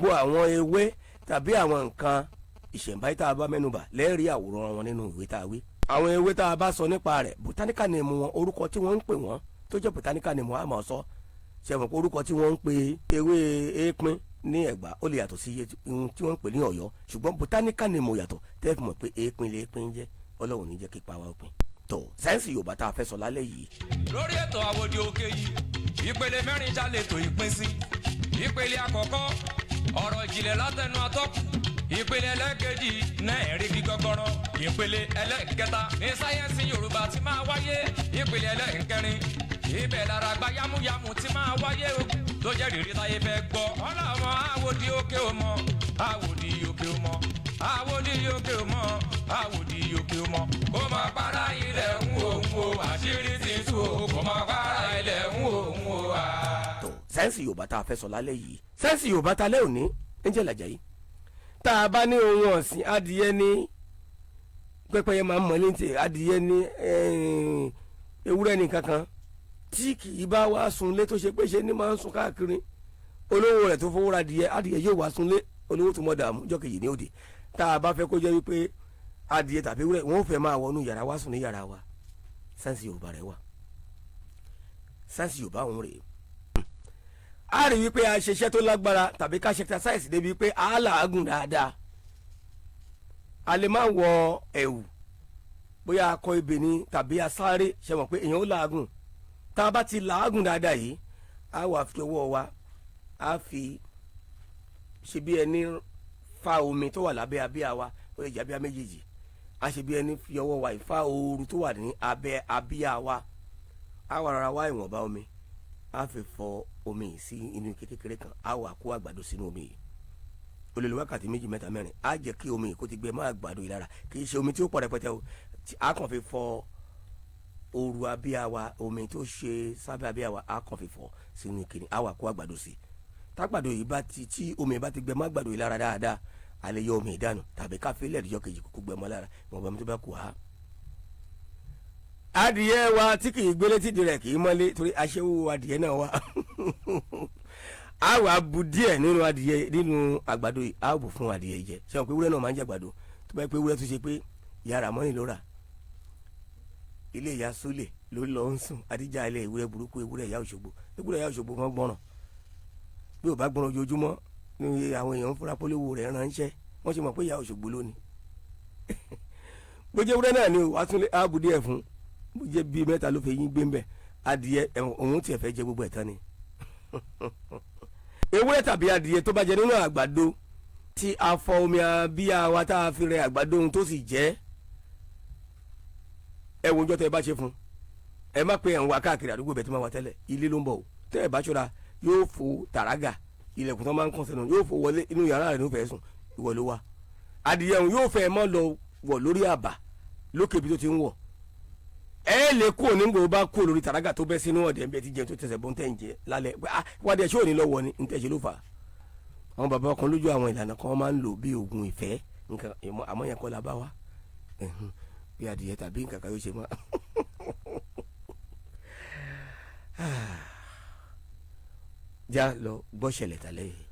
gbogbo àwọn ewé tàbí àwọn nǹkan ìṣẹ̀ǹbáyé tá a bá mẹ́nubà lẹ́ẹ̀rí àwòrán wọn nínú ìwé tá a wí. àwọn ewé tá a bá sọ nípa rẹ̀ botanical name wọn, orúkọ tí wọ́n ń pè wọ́n tó jẹ́ botanical name wọn á máa sọ. ṣe mọ̀ pé orúkọ tí wọ́n ń pè ewé èèpín ní Ẹ̀gbá ó lè yàtọ̀ sí ohun tí wọ́n ń pè ní Ọ̀yọ́, ṣùgbọ́n botanical name wọn yàtọ̀ tẹ́ fi mọ̀ pé èèpín lè pín jẹ́. Ọlọ́run ní jẹ́ kí pa wá òpin. tó sáyẹ́nsì Yorùbá tá a fẹ́ sọ lálẹ́ yìí. lórí ètò Àwòdì Òkè yìí ìpele mẹ́rin já lè tó ìpín sí. ìpele àkọ́kọ́ ọ̀rọ̀ ìjìnlẹ̀ látẹnu atọ́kùn. ìpele ẹlẹ́kejì náà ẹ̀rí gbígbọ́gbọ́rọ́. ìpele ẹlẹ́kẹta ní sáyẹ́nsì Yorùbá ti máa wáyé. ìpele ẹlẹ́kẹrin ibẹ̀ lára gba yámúyámú ti máa wáyé o tó jẹ́ rírí táyé fẹ́ gbọ́. ọlọ́mọ Àwòdì Òkè ò mọ̀, Àwòdì Òkè ò mọ̀, Àwòdì Òkè ò mọ̀, Àwòdì Òkè ò mọ̀. kó máa para ilẹ̀ ń wò ń wò àṣírí ti tú o kó máa para ilẹ̀ ń wò ń wò á. tó sáyẹ́nsì Yorùbá tá a fẹ́ sọ lálẹ́ yìí. sáyẹ́nsì Yorùbá tá a lẹ́ òní Angel Ajayi. tá a bá ní ohun ọ̀sìn adìyẹ ní pẹ́pẹ́yẹ máa ń mọ̀ létí, adìyẹ ní ewúrẹ́ ní kankan tí kì í bá wá sunlé tó ṣe pé ṣe ní máa ń sun káàkiri, olówó rẹ̀ tó fowó ra adìyẹ yóò wá sunlé, olówó tó mọ̀ dààmú jọ́ kejì ní òde. tá a bá fẹ́ kó jẹ́ wípé adìyẹ tàbí ewúrẹ́ wọn ò fẹ́ máa wọnú yàrá wá sùn ní yàrá wa, sáyẹ́nsì Yorùbá rẹ̀ wà. sáyẹ́nsì Yorùbá òun rèé. a rí wípé a ṣe iṣẹ́ tó lágbára tàbí ká ṣe exercise débi pé a làágùn dáadáa. a lè má wọ ẹ̀wù bóyá akọ ebè ni tàbí asáré, ṣe mọ̀ pé èèyàn ó làágùn. tá a bá ti làágùn dáadáa yìí a wà fi ọwọ́ wa a fi ṣe bí ẹni fa omi tó wà lábẹ́ abíyá wa, ó lè jẹ́ abíyá méjèèjì. a ṣe bí ẹni fi ọwọ́ wa ìfá ooru tó wà ní abẹ́ abíyá wa. a wà rárá wá ìwọ̀nba omi, a fi fọ omi sí inú ike kékeré kan, a wà kó àgbàdo sínú omi yìí. ó lè lo wákàtí 2 mẹ́ta 4. a jẹ́ kí omi yìí kó ti gbẹ mọ́ àgbàdo yìí lára, kì í ṣe omi tí ó pọ̀ rẹpẹtẹ o. a kàn fi fọ ooru abíyá wa, omi tó ṣe sábẹ́ abíyá wa a kàn fi fọ sínú ike ni, a wà kó àgbàdo sí. tágbàdo yìí bá ti tí omi bá ti gbẹ mọ́ àgbàdo yìí lára dáadáa, a lè yọ omi ìdánù tàbí ká fi lẹ́ẹ̀dìjọ́ kejì kó gbẹ mọ́ lára ìwọ̀nba mi tó bá kù á. adìyẹ wa tí kì í gbélé tìdí rẹ̀ kì í mọ́lé torí aṣẹ́wó adìyẹ náà wà. a wà bu díẹ̀ nínú adìyẹ nínú àgbàdo yìí, a bù fún adìyẹ jẹ. ṣé wọn pé ewúrẹ́ náà máa ń jẹ àgbàdo, tó bá yẹ pé ewúrẹ́ tó ṣe pé yàrá mọ́ni ló rà, ilé ìyá sólè ló lọ ń sùn, adíjà ilé ewúrẹ́ burúkú, ewúrẹ́ ìyá Òṣogbo. ewúrẹ́ ìyá Òṣogbo kan gbọ́ràn, bí ò bá gbọ́ràn ojoojúmọ́ ní àwọn èèyàn fúnra polówó rẹ̀ ránṣẹ́, wọ́n ṣe mọ̀ pé ìyá Òṣogbo lónìí. bó jẹ́ ewúrẹ́ náà ni wàá tún lé ààbò díẹ̀ fún, bó jẹ́ bíi 3 ló fẹ́ yín gbé ń bẹ̀, adìyẹ òun tiẹ̀ fẹ́ jẹ gbogbo ẹ̀tàn ni. ewúrẹ́ tàbí adìyẹ tó bá jẹ nínú àgbàdo tí a fọ omi abíyá wa tá a fi rẹ àgbàdo ohun tó sì jẹ́, ẹ wo ọjọ́ tẹ́ ẹ bá ṣe fún, ẹ má pe ẹ̀hún wa káàkiri àdúgbò bẹ̀ tí máa wà tẹ́lẹ̀, ilé ló ń bọ̀ o. tẹ́ ẹ bá ṣọ́ra yóò fò tàràgà, ilẹ̀kùn tó máa ń kàn sẹ́nu yóò fò wọlé inú yàrá rẹ̀ ló fẹ́ sùn, ìwọ ló wà. adìyẹ òun yóò fẹ́ mọ́ lọ wọ̀ lórí àbà lókè ibi tó ti ń wọ̀. ẹ lè kú òní gbòó bá kú lórí tàràgà tó bẹ́ sínú ọ̀dẹ̀ ń bẹ ti jẹun tó tẹsẹ̀ bọ́ ń tẹ̀ ń jẹ lálẹ́ wádìí ẹ̀ ṣé òní lọ́wọ́ ni ń tẹ̀ ṣe ló fà. àwọn bàbá kan lójú àwọn ìlànà kan máa ń lò bí oògùn ìfẹ́ nǹkan àmọ́ yẹn kọ́ la bá wa bí adìyẹ tàbí nǹkan kan yóò ṣe mọ́. já lọ gbọ́ ṣẹlẹ̀ tàlẹ́ yìí.